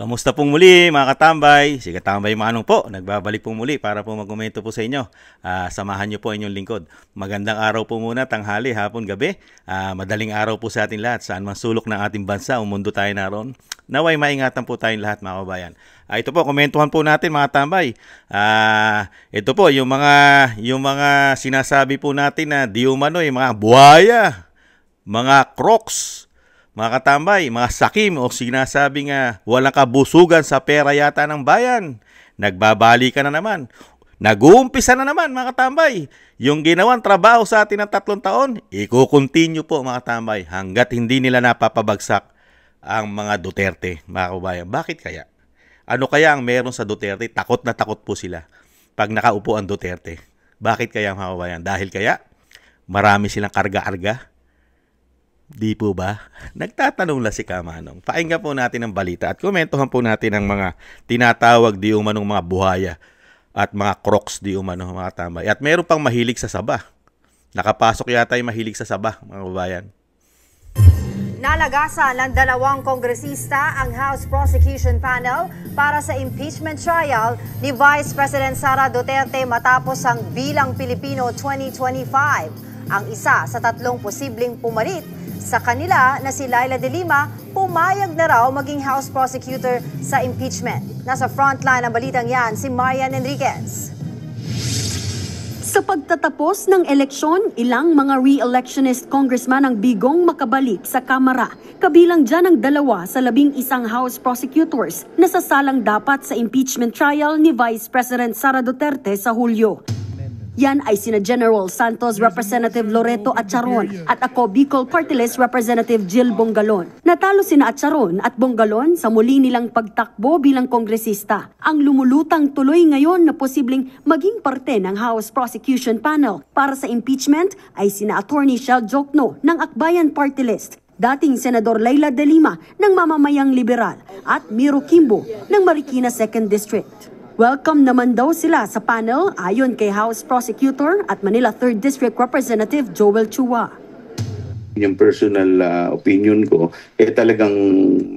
Kamusta pong muli mga katambay? Si Katambay Manong po, nagbabalik po muli para po magkomento po sa inyo. Samahan niyo po inyong lingkod. Magandang araw po muna, tanghali, hapon, gabi. Madaling araw po sa atin lahat. Saan man sulok ng ating bansa o mundo tayo naroon. Naway maingatan po tayong lahat mga kabayan. Ito po, komentuhan po natin mga tambay. Ito po, yung mga sinasabi po natin na di umano, yung mga buhaya, mga crocs, mga katambay, mga sakim o sinasabing walang kabusugan sa pera yata ng bayan. Nagbabali ka na naman. Nag-uumpisa na naman mga katambay. Yung ginawang trabaho sa atin ng 3 taon, iko-continue po mga katambay hanggat hindi nila napapabagsak ang mga Duterte, mga kabayan. Bakit kaya? Ano kaya ang meron sa Duterte? Takot na takot po sila pag nakaupo ang Duterte. Bakit kaya mga kabayan? Dahil kaya marami silang karga-arga. Di po ba? Nagtatanong lang si Kamanong. Pakinggan po natin ang balita at komentuhan po natin ang mga tinatawag di umanong mga buhaya at mga crocs di umano mga tambay. At meron pang mahilig sa saba. Nakapasok yata yung mahilig sa saba, mga kabayan. Nalagasan ng 2 kongresista ang House Prosecution Panel para sa impeachment trial ni Vice President Sara Duterte matapos ang Bilang Pilipino 2025. Ang isa sa 3 posibleng pumalit sa kanila na si Leila de Lima, pumayag na raw maging House Prosecutor sa impeachment. Nasa frontline ng balitang yan si Marian Enriquez. Sa pagtatapos ng eleksyon, ilang mga re-electionist congressman ang bigong makabalik sa Kamara. Kabilang dyan ang 2 sa 11 House prosecutors na sasalang dapat sa impeachment trial ni Vice President Sara Duterte sa Hulyo. Yan ay sina General Santos Representative Loreto Acharon at ako Bicol Party List Representative Jill Bongalon. Natalo sina Acharon at Bongalon sa muli nilang pagtakbo bilang kongresista. Ang lumulutang tuloy ngayon na posibleng maging parte ng House Prosecution Panel para sa impeachment ay sina Attorney Shel Jokno ng Akbayan Party List, dating Senador Leila de Lima ng Mamamayang Liberal at Miro Kimbo ng Marikina 2nd District. Welcome naman daw sila sa panel ayon kay House Prosecutor at Manila 3rd District Representative Joel Chua. Yung personal opinion ko, talagang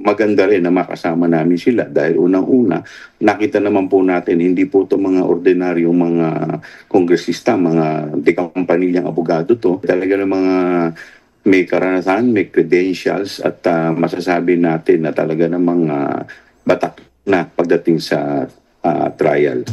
maganda rin na makasama namin sila dahil unang-una, nakita naman po natin, hindi po ito mga ordinaryong mga kongresista, mga dekampanilyang abogado to. Talaga ng mga may karanasan, may credentials at masasabi natin na talaga ng mga batak na pagdating sa trial.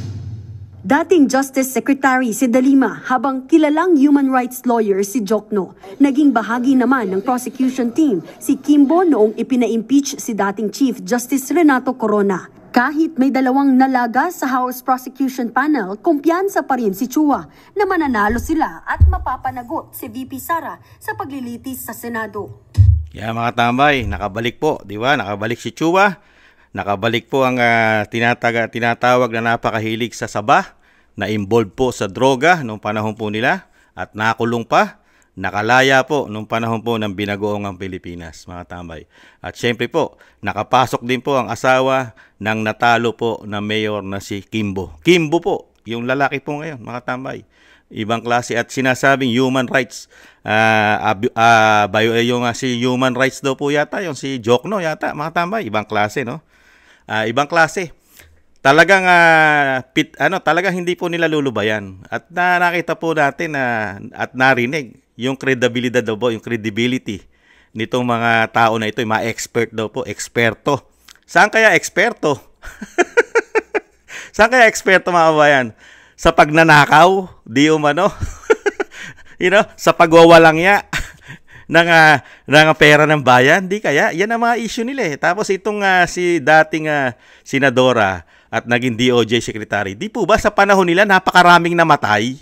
Dating Justice Secretary si de Lima habang kilalang human rights lawyer si Jokno. Naging bahagi naman ng prosecution team si Kimbo noong ipina-impeach si dating Chief Justice Renato Corona. Kahit may 2 nalaga sa House Prosecution Panel, kumpiyansa pa rin si Chua na mananalo sila at mapapanagot si VP Sara sa paglilitis sa Senado. Mga tambay, nakabalik po, di ba? Nakabalik si Chua. Nakabalik po ang tinatawag na napakahilig sa saba, na involved po sa droga noong panahon po nila at nakulong pa, nakalaya po noong panahon po ng binagoong Pilipinas, mga tambay. At syempre po, nakapasok din po ang asawa ng natalo po na mayor na si Kimbo. Kimbo po, yung lalaki po ngayon, mga tambay. Ibang klase at sinasabing human rights. Yung si human rights daw po yata, yung si Jokno yata, mga tambay. Ibang klase, no? Ibang klase. Talagang talagang hindi po nila lulubayan. At nakita po natin at narinig yung credibility daw po, yung credibility nitong mga tao na ito, yung mga expert daw po, eksperto. Saan kaya eksperto? Saan kaya eksperto mga kabayan? Sa pagnanakaw, di umano. Sa pagwawalangya ng pera ng bayan, di kaya? Yan ang mga issue nila eh. Tapos itong si dating senadora at naging DOJ secretary, di po ba sa panahon nila napakaraming namatay?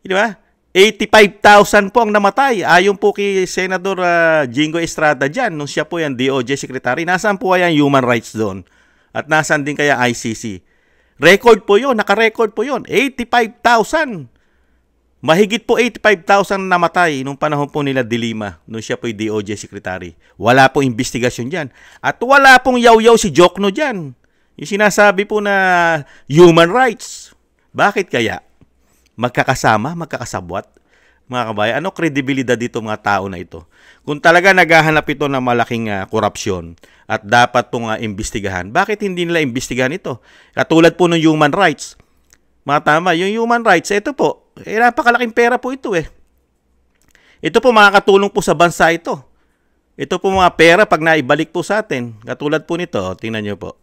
Di ba? 85,000 po ang namatay. Ayon po kay Senador Jingo Estrada dyan, nung siya po yan DOJ secretary, nasaan po kaya yung human rights doon? At nasaan din kaya ICC? Record po yun, naka-record po yun. 85,000. Mahigit po 85,000 namatay nung panahon po nila de Lima, nung siya po yung DOJ Secretary. Wala pong investigasyon dyan. At wala pong yaw-yaw si Jokno dyan. Yung sinasabi po na human rights. Bakit kaya? Magkakasama, magkakasabwat. mga kabayan? Ano kredibilidad dito mga tao na ito? Kung talaga naghahanap ito ng malaking korupsyon at dapat pong imbestigahan, bakit hindi nila imbestigahan ito? Katulad po ng human rights. Mga tama, yung human rights, ito po, napakalaking pera po ito eh. Ito po makakatulong po sa bansa ito. Ito po mga pera pag naibalik po sa atin. Katulad po nito, tingnan nyo po.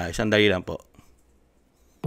Isang dali lang po.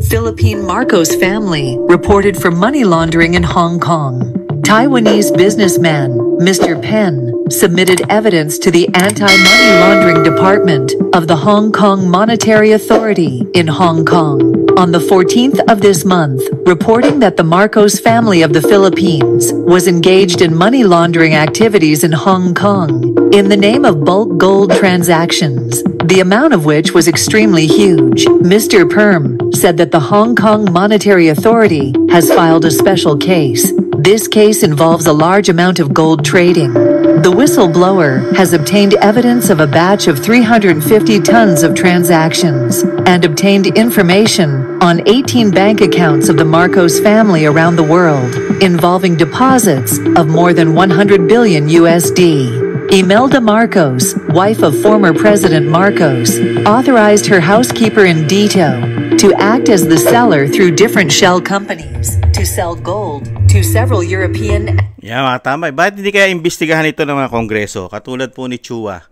Philippine Marcos family reported for money laundering in Hong Kong. Taiwanese businessman Mr. Pen submitted evidence to the Anti-Money Laundering Department of the Hong Kong Monetary Authority in Hong Kong on the 14th of this month, reporting that the Marcos family of the Philippines was engaged in money laundering activities in Hong Kong in the name of bulk gold transactions, the amount of which was extremely huge. Mr. Perm said that the Hong Kong Monetary Authority has filed a special case. This case involves a large amount of gold trading. The whistleblower has obtained evidence of a batch of 350 tons of transactions and obtained information on 18 bank accounts of the Marcos family around the world, involving deposits of more than 100 billion USD. Imelda Marcos, wife of former President Marcos, authorized her housekeeper Indito to act as the seller through different shell companies to sell gold to several European. Yeah, mga tambay. Bakit hindi kaya imbestigahan ito ng mga kongreso? Katulad po ni Chua.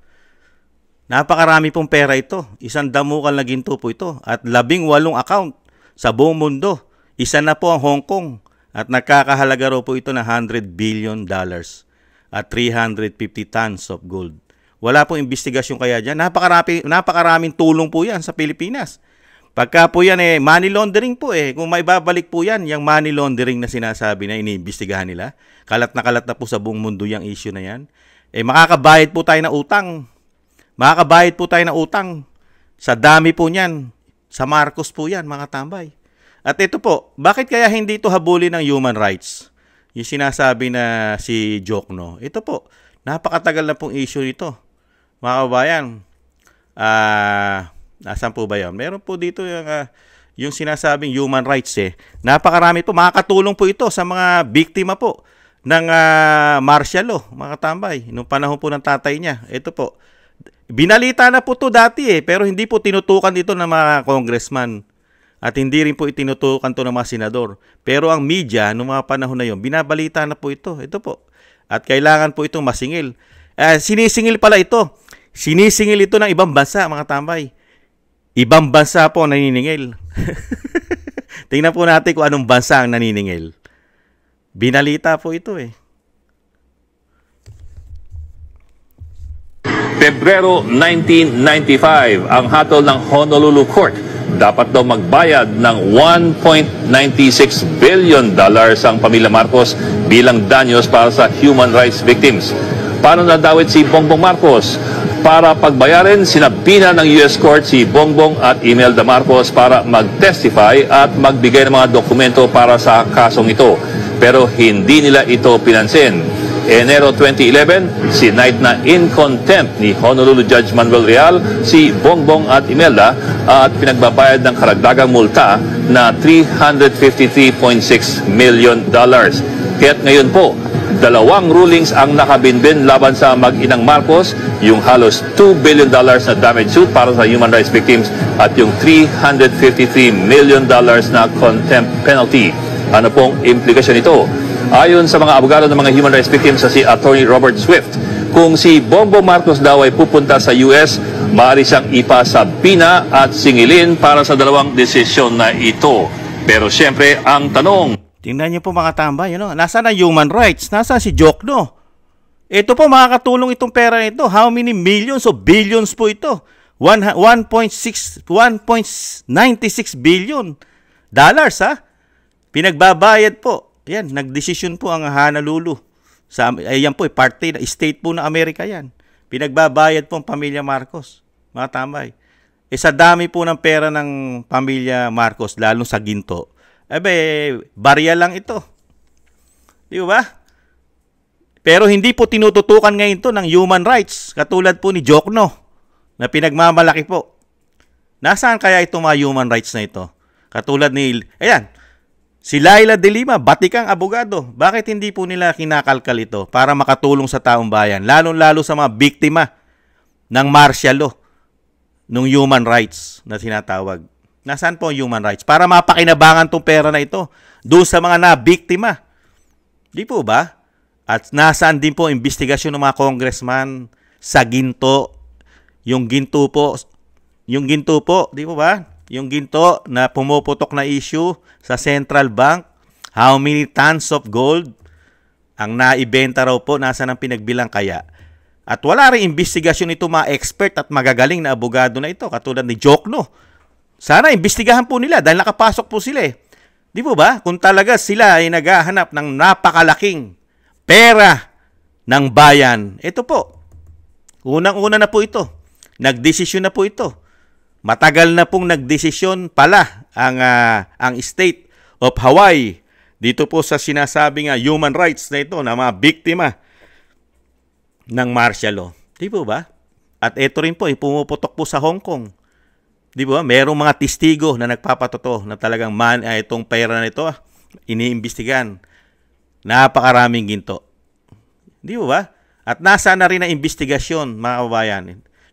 Napakarami pong pera ito. Isang damukal na ginto po ito. At 18 account sa buong mundo. Isa na po ang Hong Kong. At nakakahalaga raw po ito na $100 billion at 350 tons of gold. Wala pong investigasyon kaya dyan. Napakaraming tulong po yan sa Pilipinas. Pagka po yan money laundering po kung may babalik po yan, yung money laundering na sinasabi na iniimbestigahan nila, kalat na po sa buong mundo yung issue na yan, makakabayad po tayo ng utang. Makakabayad po tayo ng utang. Sa dami po niyan. Sa Marcos po yan, mga tambay. At ito po, bakit kaya hindi ito habulin ng human rights? Yung sinasabi na si Jokno. Ito po, napakatagal na pong issue nito. Mga kabayan, nasaan po ba yun? Meron po dito yung sinasabing human rights Napakarami po. Makakatulong po ito sa mga biktima po ng martial law, mga tambay. Nung panahon po ng tatay niya. Ito po. Binalita na po to dati pero hindi po tinutukan dito ng mga congressman. At hindi rin po itinutukan to ng mga senador. Pero ang media, nung mga panahon na yun, binabalita na po ito. Ito po. At kailangan po itong masingil. Sinisingil pala ito. Sinisingil ito ng ibang bansa, mga tambay. Ibang bansa po ang naniningil. Tingnan po natin kung anong bansa ang naniningil. Binalita po ito Pebrero 1995, ang hatol ng Honolulu Court. Dapat daw magbayad ng $1.96 billion ang pamilya Marcos bilang danyos para sa human rights victims. Paano nadawit si Bongbong Marcos? Para pagbayarin, sinabina ng US Court si Bongbong at Imelda Marcos para mag-testify at magbigay ng mga dokumento para sa kasong ito. Pero hindi nila ito pinansin. Enero 2011, sinight na in contempt ni Honolulu Judge Manuel Real si Bongbong at Imelda at pinagbabayad ng karagdagang multa na $353.6 million. Kaya't ngayon po, dalawang rulings ang nakabinbin laban sa mag-inang Marcos, yung halos $2 billion na damage suit para sa human rights victims at yung $353 million na contempt penalty. Ano pong implikasyon nito? Ayon sa mga abogado ng mga human rights victims sa si Attorney Robert Swift, kung si Bongbong Marcos daw ay pupunta sa US, maaari siyang ipasabina at singilin para sa dalawang desisyon na ito. Pero siyempre, ang tanong, tingnan niyo po mga tambay, nasaan ang human rights? Nasaan si Jokno? Ito po, makakatulong itong pera nito. How many millions o billions po ito? 1.96 billion dollars pinagbabayad po. Yan, nagdesisyon po ang Honolulu. Yan po, parte, state po ng Amerika yan. Pinagbabayad po ang pamilya Marcos. Mga tambay. Sa dami po ng pera ng pamilya Marcos, lalo sa ginto, barya lang ito. Di ba? Pero hindi po tinututukan ngayon to ng human rights, katulad po ni Jokno, na pinagmamalaki po. Nasaan kaya itong mga human rights na ito? Katulad ni, ayan, si Laila de Lima, batikang abogado. Bakit hindi po nila kinakalkal ito para makatulong sa taong bayan? Lalo-lalo sa mga biktima ng martial law, ng human rights na tinatawag. Nasaan po ang human rights? Para mapakinabangan tong pera na ito doon sa mga nabiktima. Di po ba? At nasaan din po investigasyon ng mga congressman sa ginto? Yung ginto po, di po ba? Yung ginto na pumuputok na issue sa central bank, how many tons of gold ang naibenta raw po, nasaan ang pinagbilang kaya? At wala rin investigasyon ito mga expert at magagaling na abogado na ito, katulad ni Jokno. Sana investigahan po nila dahil nakapasok po sila eh. Di po ba? Kung talaga sila ay naghahanap ng napakalaking pera ng bayan, ito po. Unang-una na po ito. Nagdesisyon na po ito. Matagal na pong nagdesisyon pala ang State of Hawaii dito po sa sinasabing human rights na ito na mga biktima ng martial law. Di po ba? At ito rin po, pumuputok po sa Hong Kong. Di ba? Merong mga testigo na nagpapatotoo na talagang itong pera na ito iniimbestigahan. Napakaraming ginto. Di ba? At nasa na rin ang investigasyon, mga kabayan.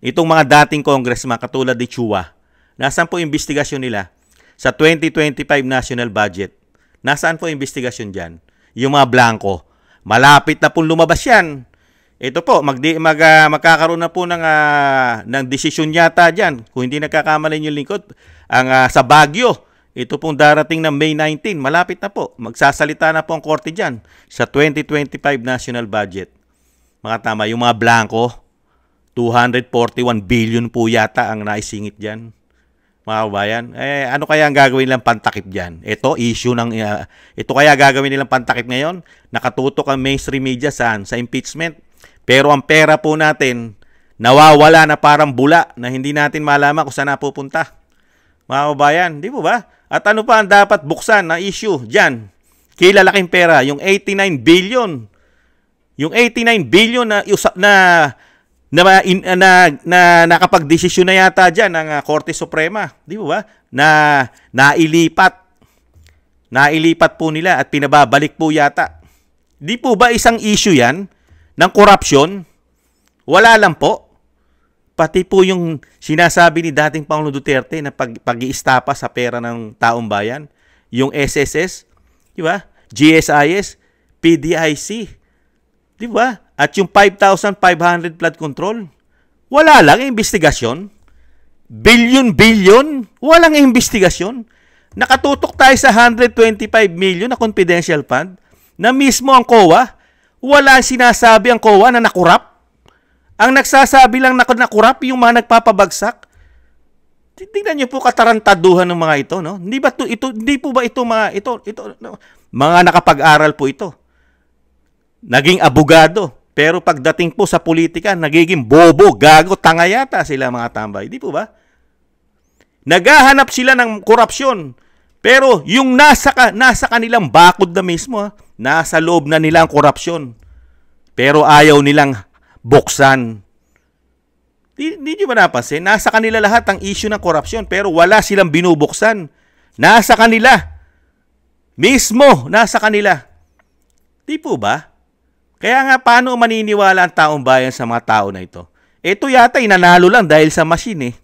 Itong mga dating congressman katulad ni Chua. Nasaan po investigasyon nila? Sa 2025 national budget. Nasaan po investigasyon dyan? Yung mga blanco. Malapit na po lumabas yan. Ito po, magkakaroon na po ng desisyon yata dyan. Kung hindi nagkakamali yung lingkod, sa Baguio. Ito pong darating na May 19, malapit na po. Magsasalita na po ang korte dyan sa 2025 national budget. Mga tama, yung mga blanco, 241 billion po yata ang naisingit dyan. Mga kabayan, ano kaya ang gagawin nilang pantakip dyan? Ito, issue ng, ito kaya gagawin nilang pantakip ngayon? Nakatutok ang mainstream media sa impeachment. Pero ang pera po natin, nawawala na parang bula na hindi natin malaman kung saan napupunta. Mga kabayan, di po ba? At ano pa ang dapat buksan na issue dyan? Kilalaking pera, yung 89 billion. Yung 89 billion na nakapag-desisyon na yata dyan ng Korte Suprema. Di ba? Na nailipat po nila at pinababalik po yata. Di po ba isang issue yan ng corruption? Wala lang po. Pati po yung sinasabi ni dating Pangulong Duterte na pag-iistapa sa pera ng taong bayan, yung SSS, di ba? GSIS, PDIC, di ba? At yung 5,500 flood control, wala lang investigasyon. Billion, walang investigasyon. Nakatutok tayo sa 125 million na confidential fund na mismo ang COA, wala sinasabi ang COA na nakurap. Ang nagsasabi lang na nakurap yung mga nagpapabagsak. Tingnan niyo po katarantaduhan ng mga ito, no? Hindi po ba ito mga nakapag-aral po ito. Naging abogado, pero pagdating po sa politika, nagiging bobo, gago, tanga yata sila mga tambay. Di po ba? Naghahanap sila ng korupsyon. Pero yung nasa kanilang bakod na mismo, nasa loob na nila ang korupsyon. Pero ayaw nilang buksan. Di nyo ba napansin? Nasa kanila lahat ang issue ng korupsyon, pero wala silang binubuksan. Nasa kanila. Mismo, nasa kanila. Di po ba? Kaya nga, paano maniniwala ang taong bayan sa mga tao na ito? Ito yata, nanalo lang dahil sa machine eh.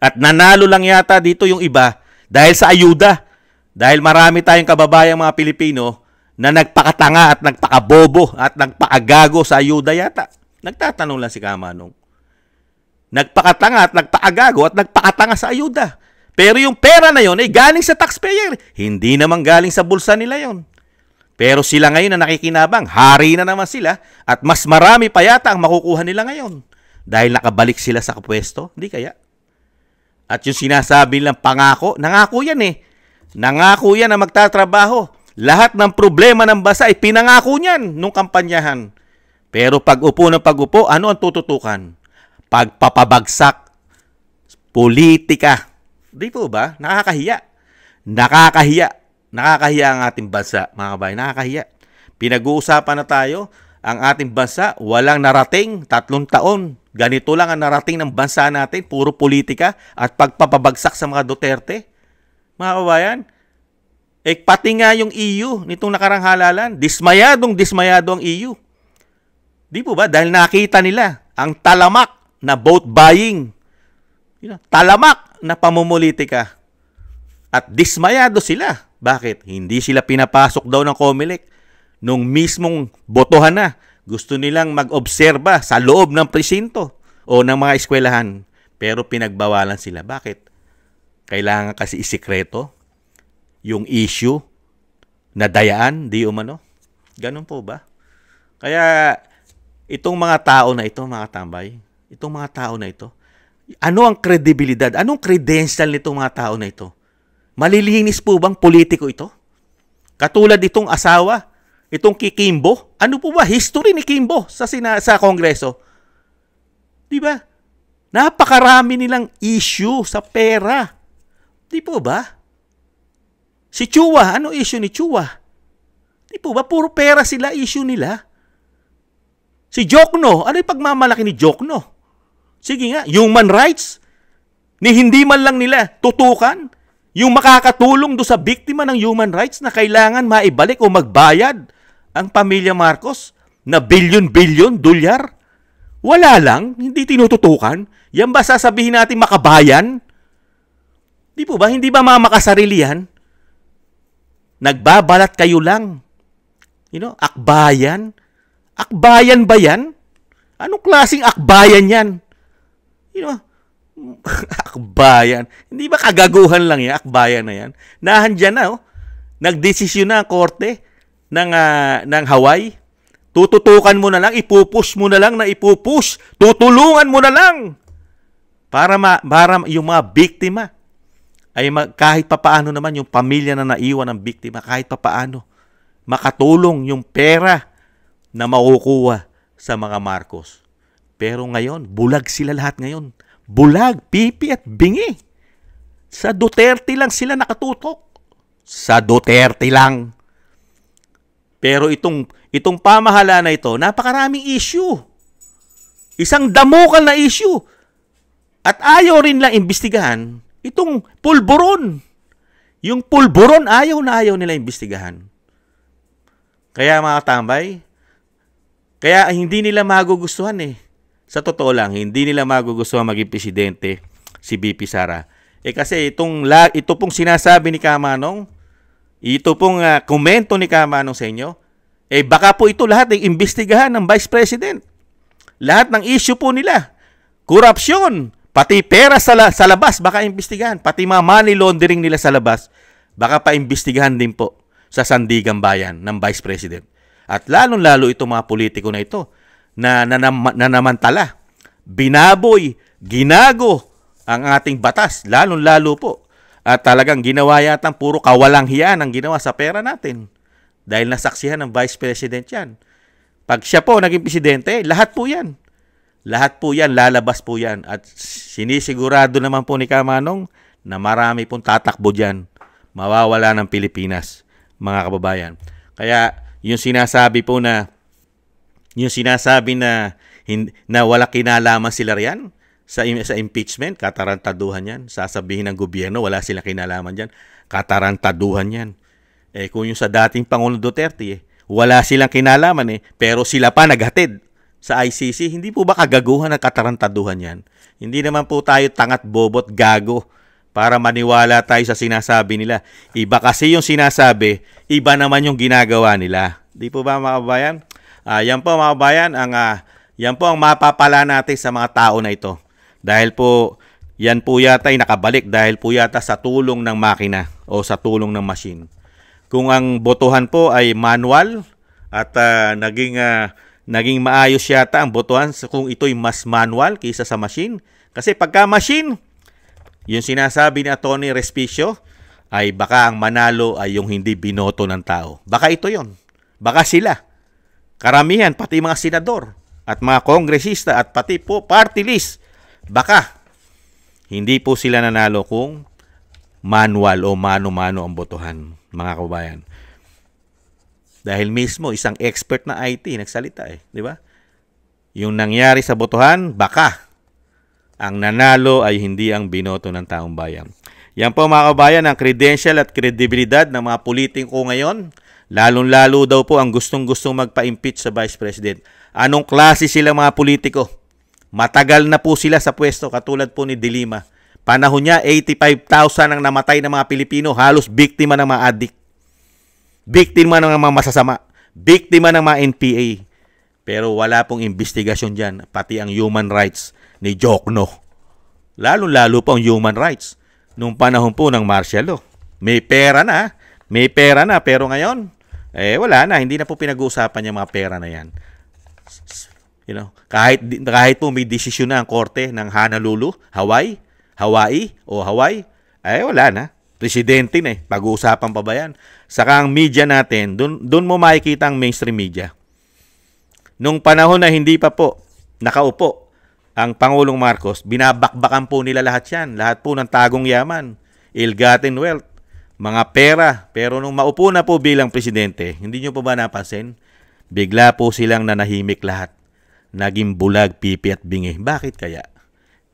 At nanalo lang yata dito yung iba dahil sa ayuda. Dahil marami tayong kababayang mga Pilipino na nagpakatanga at nagpakabobo at nagpakagago sa ayuda yata. Nagtatanong lang si Kamanong. Nagpakatanga at nagpakagago at nagpakatanga sa ayuda. Pero yung pera na yon ay galing sa taxpayer. Hindi naman galing sa bulsa nila yon. Pero sila ngayon na nakikinabang, hari na naman sila at mas marami pa yata ang makukuha nila ngayon. Dahil nakabalik sila sa pwesto, hindi kaya? At yung sinasabi nilang pangako, nangako yan eh. Nangako yan na magtatrabaho. Lahat ng problema ng bansa ay pinangako niyan nung kampanyahan. Pero pag-upo ng pag-upo, ano ang tututukan? Pagpapabagsak. Politika. Di po ba? Nakakahiya. Nakakahiya ang ating bansa, mga kabayan. Nakakahiya. Pinag-uusapan na tayo ang ating bansa, walang narating, 3 taon. Ganito lang ang narating ng bansa natin, puro politika at pagpapabagsak sa mga Duterte. Mga kabayan, pati nga yung EU nitong nakarang halalan, dismayado ang EU. Di po ba? Dahil nakita nila ang talamak na vote buying, talamak na pamumulitika. At dismayado sila. Bakit? Hindi sila pinapasok daw ng COMELEC nung mismong botohan na. Gusto nilang mag-obserba sa loob ng presinto o ng mga eskwelahan. Pero pinagbawalan sila. Bakit? Kailangan kasi isikreto yung issue na dayaan, di umano. Ganun po ba? Kaya itong mga tao na ito, mga tambay, itong mga tao na ito, ano ang kredibilidad? Anong credential nitong mga tao na ito? Malilinis po bang politiko ito? Katulad itong asawa, itong Kimbo. Ano po ba history ni Kimbo sa Kongreso? Di ba? Napakarami nilang issue sa pera. Di po ba? Si Chua, ano issue ni Chua? Di po ba? Puro pera sila issue nila. Si Jokno, ano yung pagmamalaki ni Jokno? Sige nga, human rights. Ni hindi man lang nila tutukan yung makakatulong do sa biktima ng human rights na kailangan maibalik o magbayad ang pamilya Marcos na bilyon-bilyon dolyar. Wala lang, hindi tinututukan. Yan ba sasabihin natin makabayan? Di po ba? Hindi ba mamakasarili yan? Nagbabalat kayo lang. Akbayan? Akbayan ba yan? Anong klaseng akbayan yan? Akbayan. Hindi ba kagaguhan lang yan? Akbayan na yan. Nahandyan na, nagdesisyon na ang korte ng Hawaii. Tututukan mo na lang, ipupush mo na lang na ipupush. Tutulungan mo na lang. Para yung mga biktima ay kahit papaano naman yung pamilya na naiwan ng biktima, kahit papaano makatulong yung pera na makukuha sa mga Marcos. Pero ngayon, bulag sila lahat ngayon. Bulag, pipi at bingi. Sa Duterte lang sila nakatutok. Sa Duterte lang. Pero itong pamahala na ito, napakaraming issue. Isang damukal na issue. At ayaw rin lang imbestigahan itong pulburon. Yung pulburon, ayaw nila imbestigahan. Kaya mga tambay, kaya hindi nila magugustuhan Sa totoo lang, hindi nila magugustuhan maging presidente si BP Sara. Kasi ito pong sinasabi ni Kamanong, ito pong komento ni Kamanong sa inyo, baka po ito lahat ay imbestigahan ng Vice President. Lahat ng issue po nila, korupsyon, pati pera sa labas, baka imbestigahan. Pati mga money laundering nila sa labas, baka pa-imbestigahan din po sa Sandigan Bayan ng Vice President. At lalong-lalo itong mga politiko na ito, na nanamantala, binaboy, ginago ang ating batas, lalong-lalo po. At talagang ginawa yata puro kawalang hiyan ang ginawa sa pera natin. Dahil nasaksihan ng Vice President yan. Pag siya po naging presidente, lahat po yan. Lahat po yan, lalabas po yan. At sinisigurado naman po ni Kamanong na marami pong tatakbo dyan. Mawawala ng Pilipinas, mga kababayan. Kaya yung sinasabi na wala kinalaman sila riyan sa impeachment, katarantaduhan yan. Sasabihin ng gobyerno, wala silang kinalaman dyan. Katarantaduhan yan. Kung yung sa dating Pangulong Duterte, wala silang kinalaman pero sila pa naghatid sa ICC. Hindi po ba kagaguhan ng katarantaduhan yan? Hindi naman po tayo tangat bobot gago para maniwala tayo sa sinasabi nila. Iba kasi yung sinasabi, iba naman yung ginagawa nila. Di po ba mga kababayan? Yan po mga kabayan, yan po ang mapapala natin sa mga tao na ito. Dahil po, yan po yata ay nakabalik dahil po yata sa tulong ng makina o sa tulong ng machine. Kung ang botohan po ay manual at naging maayos yata ang botohan kung ito'y mas manual kaysa sa machine. Kasi pagka machine, yung sinasabi ni Atty. Respicio, ay baka ang manalo ay yung hindi binoto ng tao. Baka ito yon. Baka sila. Karamihan, pati mga senador at mga kongresista at pati po party list, baka hindi po sila nanalo kung manual o mano-mano ang botohan, mga kababayan. Dahil mismo isang expert na IT nagsalita di ba? Yung nangyari sa botohan, baka ang nanalo ay hindi ang binoto ng taong bayan. Yan po mga kabayan, ang credential at kredibilidad ng mga politiko ngayon, lalong-lalo daw po ang gustong-gustong magpa-impeach sa Vice President. Anong klase sila mga politiko? Matagal na po sila sa pwesto, katulad po ni De Lima. Panahon niya, 85,000 ang namatay ng mga Pilipino, halos biktima ng mga addict. Biktima ng mga masasama. Biktima ng mga NPA. Pero wala pong investigasyon dyan, pati ang human rights ni Jokno. Lalo-lalo po ang human rights nung panahon po ng martial law. May pera na, pero ngayon, wala na, hindi na po pinag-uusapan yung mga pera na yan. Kahit po may desisyon na ang korte ng Honolulu, Hawaii, wala na. Presidente na pag-uusapan pa ba yan? Saka ang media natin, dun mo makikita ang mainstream media. Nung panahon na hindi pa po nakaupo ang Pangulong Marcos, binabakbakan po nila lahat yan. Lahat po ng tagong yaman, ill-gotten wealth, mga pera. Pero nung maupo na po bilang presidente, hindi nyo pa ba napansin? Bigla po silang nanahimik lahat. Naging bulag, pipi at bingi. Bakit kaya?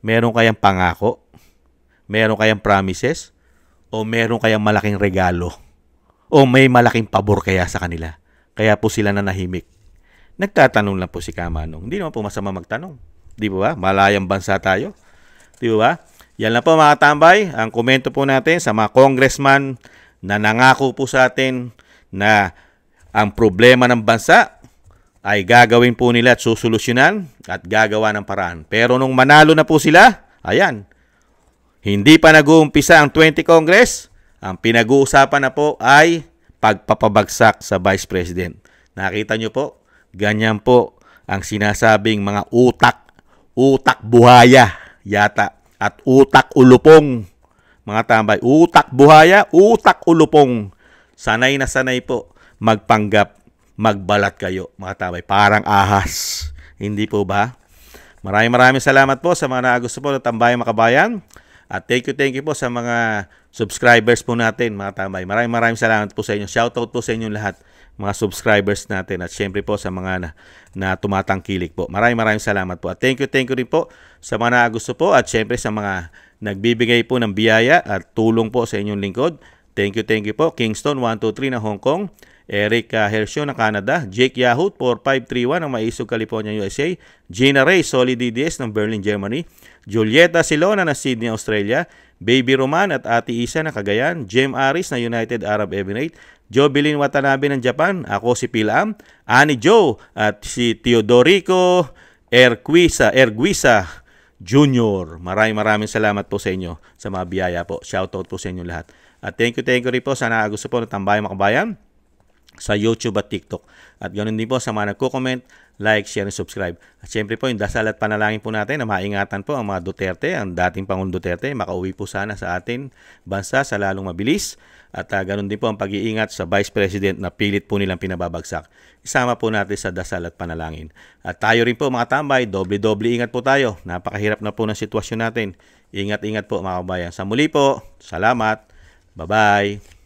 Meron kayang pangako? Meron kayang promises? O meron kayang malaking regalo? O may malaking pabor kaya sa kanila? Kaya po sila nanahimik. Nagtatanong lang po si Kamanong. Hindi naman po masama magtanong. Di ba? Malayang bansa tayo. Di ba? Yan lang po mga tambay. Ang komento po natin sa mga congressman na nangako po sa atin na ang problema ng bansa ay gagawin po nila at susolusyonan at gagawa ng paraan. Pero nung manalo na po sila, ayan, hindi pa nag-uumpisa ang 20 Congress, ang pinag-uusapan na po ay pagpapabagsak sa Vice President. Nakita nyo po, ganyan po ang sinasabing mga utak buhaya yata at utak ulupong. Mga tambay, utak buhaya, utak ulupong. Sanay na sanay po magpanggap, magbalat kayo, mga tambay. Parang ahas. Hindi po ba? Maraming salamat po sa mga nagusto po ng Tambayang Makabayan. At thank you po sa mga subscribers po natin, mga tambay. Maraming salamat po sa inyo. Shoutout po sa inyo lahat, mga subscribers natin. At syempre po sa mga na tumatangkilik po. Maraming salamat po. At thank you rin po sa mga nagusto po. At syempre sa mga nagbibigay po ng biyaya at tulong po sa inyong lingkod. Thank you po. Kingston 123 ng Hong Kong. Eric Hercio ng Canada, Jake Yahoo 4531 ng Maisog, California, USA, Gina Ray Solid DDS ng Berlin, Germany, Julieta Silona ng Sydney, Australia, Baby Roman at Ate Isa ng Cagayan, Jem Aris ng United Arab Emirates, Jobilin Watanabe ng Japan, ako si Pilam, Annie Joe at si Teodorico Erguisa Jr. Maraming salamat po sa inyo sa mga biyaya po. Shoutout po sa inyo lahat. At thank you rin po sa gusto po ng Tambayang Makabayan sa YouTube at TikTok. At ganoon din po sa mga nagko-comment, like, share, and subscribe. At syempre po, yung dasal at panalangin po natin na maingatan po ang mga Duterte, ang dating Pangulong Duterte, makauwi po sana sa atin bansa sa lalong mabilis. At ganoon din po ang pag-iingat sa Vice President na pilit po nilang pinababagsak. Isama po natin sa dasal at panalangin. At tayo rin po mga tambay, doble ingat po tayo. Napakahirap na po ng sitwasyon natin. Ingat po mga kabayan. Sa muli po, salamat. Bye-bye.